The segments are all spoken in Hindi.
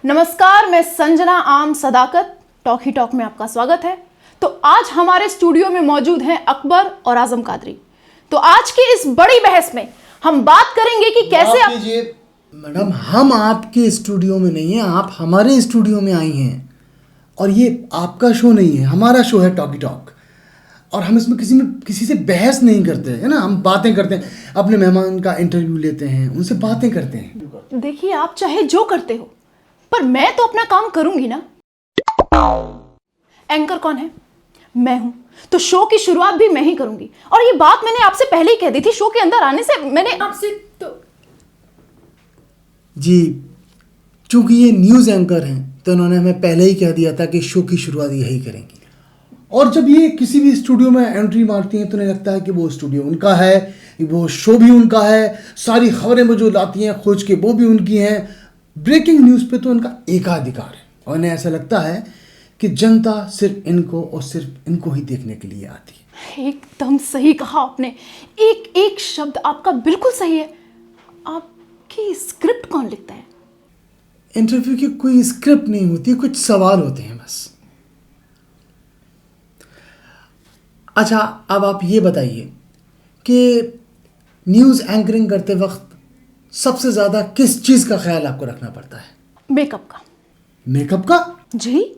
नमस्कार, मैं संजना आम सदाकत टॉक ही टॉक में आपका स्वागत है। तो आज हमारे स्टूडियो में मौजूद हैं अकबर और आजम कादरी। तो आज की इस बड़ी बहस में हम बात करेंगे कि कैसे आप मैडम, हम आपके स्टूडियो में नहीं हैं, आप हमारे स्टूडियो में आई हैं और ये आपका शो नहीं है, हमारा शो है टॉकी टॉक। और हम इसमें किसी से बहस नहीं करते है ना, हम बातें करते हैं, अपने मेहमान का इंटरव्यू लेते हैं, उनसे बातें करते हैं। देखिए, आप चाहे जो करते हो पर मैं तो अपना काम करूंगी ना। एंकर कौन है? मैं हूं, तो शो की शुरुआत भी मैं ही करूंगी। और ये बात मैंने आपसे पहले ही कह दी थी, शो के अंदर आने से मैंने आपसे तो जी, चूंकि ये न्यूज़ एंकर हैं तो उन्होंने हमें पहले ही कह दिया था कि शो की शुरुआत यही करेंगी। और जब ये किसी भी स्टूडियो में एंट्री मारती हैं तो उन्हें लगता है कि वो स्टूडियो उनका है, वो शो भी उनका है, सारी खबरें वो जो लाती हैं खोज के वो भी उनकी हैं, ब्रेकिंग न्यूज़ पे तो उनका एकाधिकार है। और उन्हें ऐसा लगता है कि जनता सिर्फ इनको और सिर्फ इनको ही देखने के लिए आती है। एकदम सही कहा आपने, एक एक शब्द आपका बिल्कुल सही है। आपकी स्क्रिप्ट कौन लिखता है? इंटरव्यू की कोई स्क्रिप्ट नहीं होती, कुछ सवाल होते हैं बस। अच्छा, अब आप ये बताइए कि न्यूज़ एंकरिंग करते वक्त सबसे ज़्यादा किस चीज़ का ख्याल आपको रखना पड़ता है? मेकअप का। मेकअप का? जी,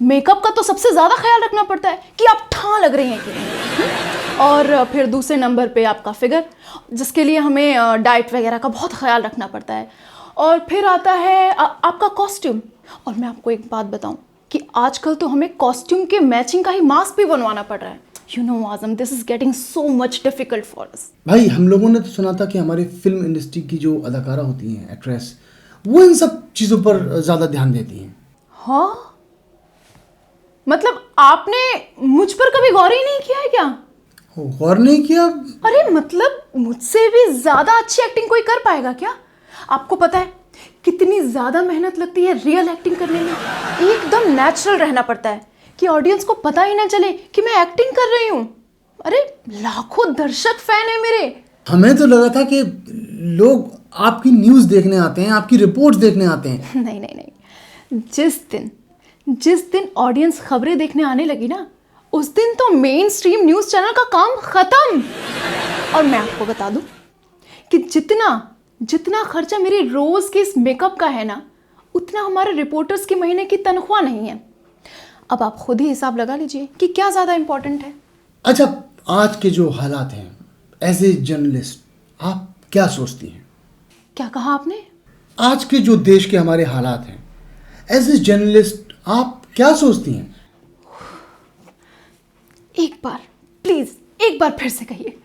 मेकअप का तो सबसे ज़्यादा ख्याल रखना पड़ता है कि आप ठां लग रही हैं कि नहीं। और फिर दूसरे नंबर पे आपका फिगर, जिसके लिए हमें डाइट वगैरह का बहुत ख्याल रखना पड़ता है। और फिर आता है आपका कॉस्ट्यूम। और मैं आपको एक बात बताऊं कि आजकल तो हमें कॉस्ट्यूम के मैचिंग का ही मास्क भी बनवाना पड़ रहा है। You know, Azam, this is getting so much difficult for us. भाई, हम लोगों ने तो सुना था कि हमारी फिल्म इंडस्ट्री की जो अदाकारा होती हैं, एक्ट्रेस, वो इन सब चीज़ों पर ज़्यादा ध्यान देती हैं। हाँ, मतलब आपने मुझ पर कभी गौर ही नहीं किया है क्या? गौर नहीं किया? अरे मतलब मुझसे भी ज़्यादा अच्छी एक्टिंग कोई कर पाएगा क्या? आपको पता है कितनी ज़्यादा मेहनत लगती है रियल एक्टिंग करने में। एकदम नेचुरल रहना पड़ता है कि ऑडियंस को पता ही ना चले कि मैं एक्टिंग कर रही हूँ। अरे लाखों दर्शक फैन है मेरे। हमें तो लगा था कि लोग आपकी न्यूज़ देखने आते हैं, आपकी रिपोर्ट्स देखने आते हैं। नहीं नहीं नहीं, जिस दिन ऑडियंस खबरें देखने आने लगी ना, उस दिन तो मेन स्ट्रीम न्यूज़ चैनल का काम खत्म। और मैं आपको बता दूं कि जितना खर्चा मेरी रोज़ के इस मेकअप का है ना, उतना हमारे रिपोर्टर्स की महीने की तनख्वाह नहीं है। अब आप खुद ही हिसाब लगा लीजिए कि क्या ज़्यादा इम्पोर्टेंट है। अच्छा, आज के जो हालात हैं, एज ए जर्नलिस्ट आप क्या सोचती हैं? क्या कहा आपने? आज के जो देश के हमारे हालात हैं, एज ए जर्नलिस्ट आप क्या सोचती हैं? एक बार फिर से कहिए।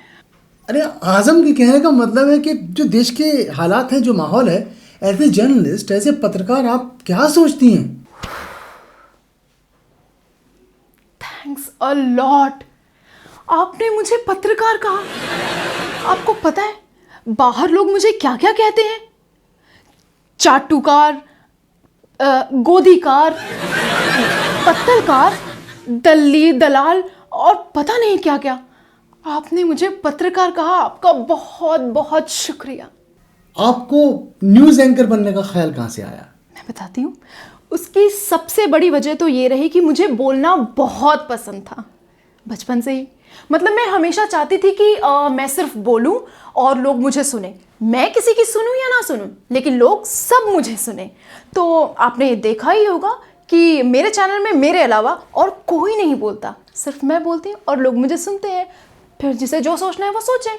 अरे आज़म के कहने का मतलब है कि जो देश के हालात हैं, जो माहौल है, as a journalist, as a पत्रकार आप क्या सोचती हैं? थैंक्स अ लॉट, आपने मुझे पत्रकार कहा। आपको पता है बाहर लोग मुझे क्या क्या कहते हैं? चाटुकार, गोदीकार, पत्तलकार, दल्ली, दलाल और पता नहीं क्या क्या। आपने मुझे पत्रकार कहा, आपका बहुत बहुत शुक्रिया। आपको न्यूज़ एंकर बनने का ख्याल कहाँ से आया? मैं बताती हूँ। उसकी सबसे बड़ी वजह तो ये रही कि मुझे बोलना बहुत पसंद था बचपन से ही। मतलब मैं हमेशा चाहती थी कि मैं सिर्फ बोलूं और लोग मुझे सुने। मैं किसी की सुनूं या ना सुनूं, लेकिन लोग सब मुझे सुने। तो आपने देखा ही होगा कि मेरे चैनल में मेरे अलावा और कोई नहीं बोलता, सिर्फ मैं बोलती हूँ और लोग मुझे सुनते हैं। फिर जिसे जो सोचना है वो सोचे।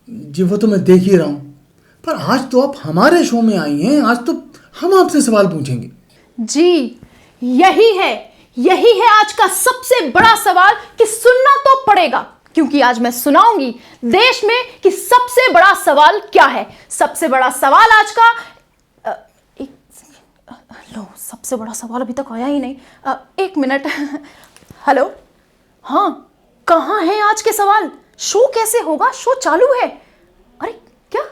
जी, वो तो मैं देख ही रहा हूँ, पर आज तो आप हमारे शो में आई हैं, आज तो हम आपसे सवाल पूछेंगे। जी, यही है आज का सबसे बड़ा सवाल कि सुनना तो पड़ेगा, क्योंकि आज मैं सुनाऊंगी देश में कि सबसे बड़ा सवाल क्या है। सबसे बड़ा सवाल आज का सबसे बड़ा सवाल अभी तक आया ही नहीं। एक मिनट। हेलो, हाँ, कहाँ है आज के सवाल? शो कैसे होगा? शो चालू है। अरे क्या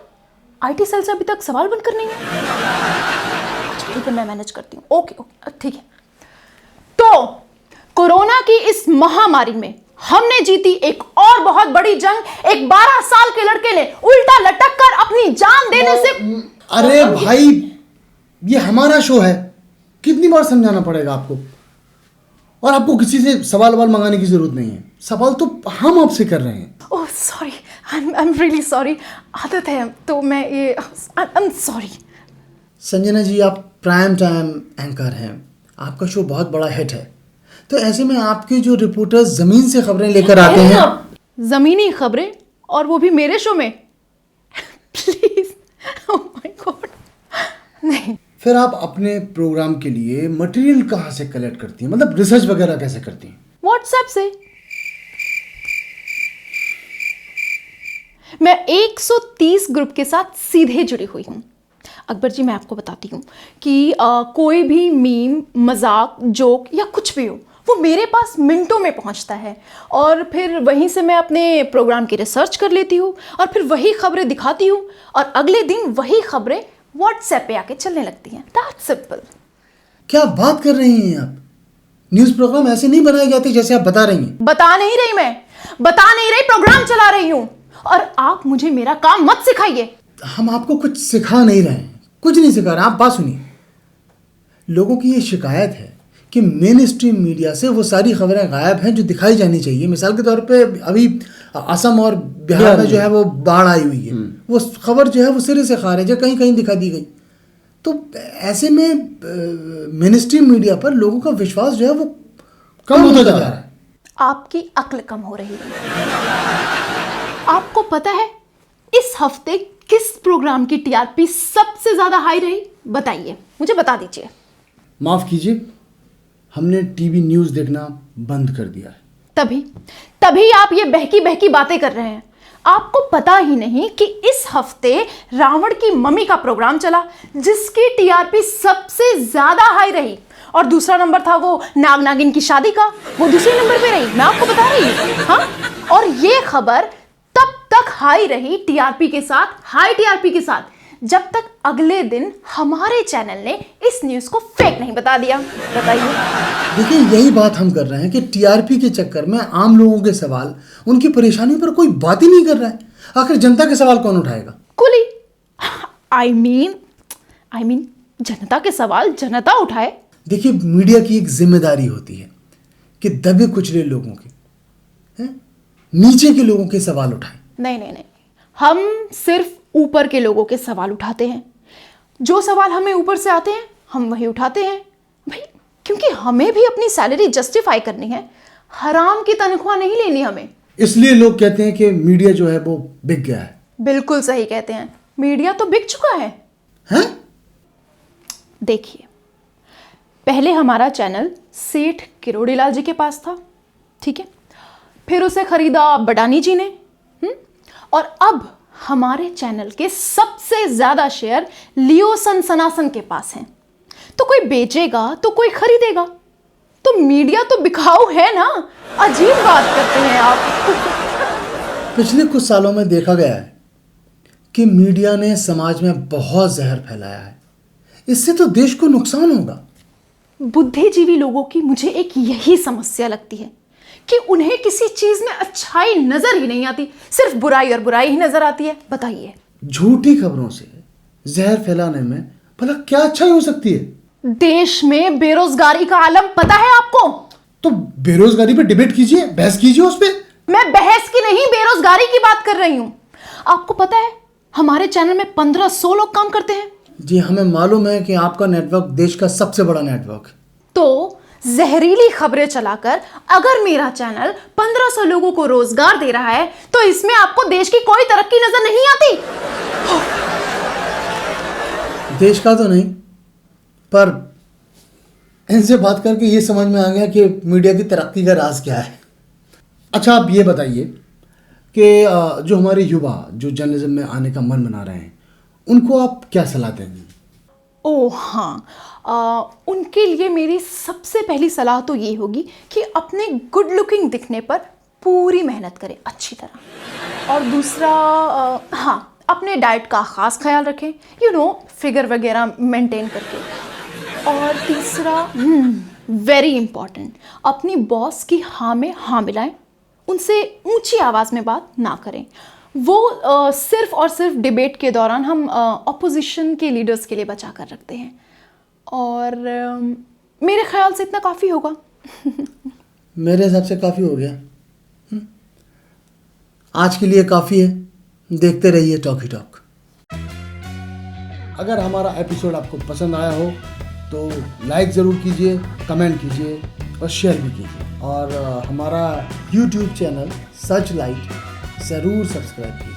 आईटी सेल से अभी तक सवाल बनकर नहीं है? ठीक है, मैं मैनेज करती हूँ। ओके, ठीक है। तो कोरोना की इस महामारी में हमने जीती एक और बहुत बड़ी जंग। एक 12 साल के लड़के ने उल्टा लटक कर अपनी जान देने से। अरे भाई, ये हमारा शो है, कितनी बार समझाना पड़ेगा आपको? और आपको किसी से सवाल मंगाने की जरूरत नहीं है, सवाल तो हम आपसे कर रहे हैं। Oh sorry, I am really sorry, आदत है तो मैं ये I am sorry. Sanjana ji, आप प्राइम टाइम एंकर हैं, आपका शो बहुत बड़ा हिट है, तो ऐसे में आपके जो रिपोर्टर्स जमीन से खबरें लेकर आते हैं। जमीनी खबरें, और वो भी मेरे शो में? प्लीज, ओह माय गॉड, नहीं। फिर आप अपने प्रोग्राम के लिए मटेरियल कहाँ से कलेक्ट करती हैं, मतलब रिसर्च वगैरह कैसे करती हैं? व्हाट्सएप से। मैं 130 ग्रुप के साथ सीधे जुड़ी हुई हूँ। अकबर जी, मैं आपको बताती हूँ कि कोई भी मीम, मजाक, जोक या कुछ भी हो, वो मेरे पास मिनटों में पहुँचता है, और फिर वहीं से मैं अपने प्रोग्राम की रिसर्च कर लेती हूँ, और फिर वही खबरें दिखाती हूँ, और अगले दिन वही खबरें व्हाट्सएप पे आके चलने लगती हैं। That's simple. क्या बात कर रही हैं आप? न्यूज़ प्रोग्राम ऐसे नहीं बनाए जाते जैसे आप बता रही हैं। बता नहीं रही मैं, बता नहीं रही, प्रोग्राम चला रही हूँ, और आप मुझे मेरा काम मत सिखाइए। हम आपको कुछ सिखा नहीं रहे हैं, कुछ नहीं सिखा रहे। आप बात सुनिए, लोगों की ये शिकायत है कि मेन स्ट्रीम मीडिया से वो सारी खबरें गायब हैं जो दिखाई जानी चाहिए। मिसाल के तौर पे अभी असम और बिहार में जो है वो बाढ़ आई हुई है, वो खबर जो है वो सिरे से खारिज है, कहीं कहीं दिखा दी गई। तो ऐसे में मेन स्ट्रीम मीडिया पर लोगों का विश्वास जो है वो कम होता जा रहा है। आपकी अक्ल कम हो रही है। आपको पता है इस हफ्ते किस प्रोग्राम की टीआरपी सबसे ज्यादा हाई रही? बताइए, मुझे बता दीजिए। माफ कीजिए, हमने टीवी न्यूज़ देखना बंद कर दिया है। तभी आप ये बहकी बहकी बातें कर रहे हैं। आपको पता ही नहीं कि इस हफ्ते रावण की मम्मी का प्रोग्राम चला, जिसकी टीआरपी सबसे ज्यादा हाई रही, और दूसरा नंबर था वो नाग नागिन की शादी का, वो दूसरे नंबर पे रही। मैं आपको बता रही हूँ। हाँ, और ये खबर तब तक हाई रही टीआरपी के साथ, हाई टीआरपी के साथ, जब तक अगले दिन हमारे चैनल ने इस न्यूज़ को फेक नहीं बता दिया। बताइए। देखिए, यही बात हम कर रहे हैं कि टीआरपी के चक्कर में आम लोगों के सवाल, उनकी परेशानी पर कोई बात ही नहीं कर रहा है। आखिर जनता के सवाल कौन उठाएगा? कुली, आई मीन जनता के सवाल जनता उठाए। देखिए, मीडिया की एक जिम्मेदारी होती है कि दबे कुचले लोगों के, नीचे के लोगों के सवाल उठाएं। नहीं, हम सिर्फ ऊपर के लोगों के सवाल उठाते हैं। जो सवाल हमें ऊपर से आते हैं हम वही उठाते हैं भाई, क्योंकि हमें भी अपनी सैलरी जस्टिफाई करनी है। हराम की तनख्वाह नहीं लेनी हमें। इसलिए लोग कहते हैं कि मीडिया जो है वो बिक गया है। बिल्कुल सही कहते हैं, मीडिया तो बिक चुका है। हैं? देखिए, पहले हमारा चैनल सेठ किरोड़ीलाल जी के पास था, ठीक है, फिर उसे खरीदा बडानी जी ने, और अब हमारे चैनल के सबसे ज्यादा शेयर लियो सनासन के पास हैं। तो कोई बेचेगा तो कोई खरीदेगा, तो मीडिया तो बिकाऊ है ना। अजीब बात करते हैं आप। पिछले कुछ सालों में देखा गया है कि मीडिया ने समाज में बहुत जहर फैलाया है। इससे तो देश को नुकसान होगा। बुद्धिजीवी लोगों की मुझे एक यही समस्या लगती है कि उन्हें किसी चीज में अच्छाई नजर ही नहीं आती, सिर्फ बुराई और बुराई ही नजर आती है। बताइए, झूठी खबरों से जहर फैलाने में भला क्या अच्छाई हो सकती है? देश में बेरोजगारी का आलम पता है आपको? तो बेरोजगारी पे डिबेट कीजिए, बहस कीजिए उस पे। मैं बहस की नहीं, बेरोजगारी की बात कर रही हूं। आपको पता है हमारे चैनल में 1500 लोग काम करते हैं। जी, हमें मालूम है कि आपका नेटवर्क देश का सबसे बड़ा नेटवर्क है। तो जहरीली खबरें चलाकर अगर मेरा चैनल 1500 लोगों को रोजगार दे रहा है, तो इसमें आपको देश की कोई तरक्की नजर नहीं आती? देश का तो नहीं, पर इनसे बात करके ये समझ में आ गया कि मीडिया की तरक्की का राज क्या है। अच्छा, आप ये बताइए कि जो हमारे युवा जो जर्नलिज्म में आने का मन बना रहे हैं, उनको आप क्या सलाह देंगे? ओह हाँ, उनके लिए मेरी सबसे पहली सलाह तो ये होगी कि अपने गुड लुकिंग दिखने पर पूरी मेहनत करें अच्छी तरह। और दूसरा, हाँ, अपने डाइट का ख़ास ख्याल रखें, फिगर वगैरह मेंटेन करके। और तीसरा, वेरी इंपॉर्टेंट, अपनी बॉस की हाँ में हाँ मिलाएं, उनसे ऊंची आवाज़ में बात ना करें। वो सिर्फ और सिर्फ डिबेट के दौरान हम ऑपोजिशन के लीडर्स के लिए बचा कर रखते हैं। और मेरे ख्याल से इतना काफ़ी होगा। मेरे हिसाब से काफ़ी हो गया। आज के लिए काफ़ी है। देखते रहिए टॉकी टॉक। अगर हमारा एपिसोड आपको पसंद आया हो तो लाइक ज़रूर कीजिए, कमेंट कीजिए और शेयर भी कीजिए। और हमारा YouTube चैनल सर्च लाइट ज़रूर सब्सक्राइब कीजिए।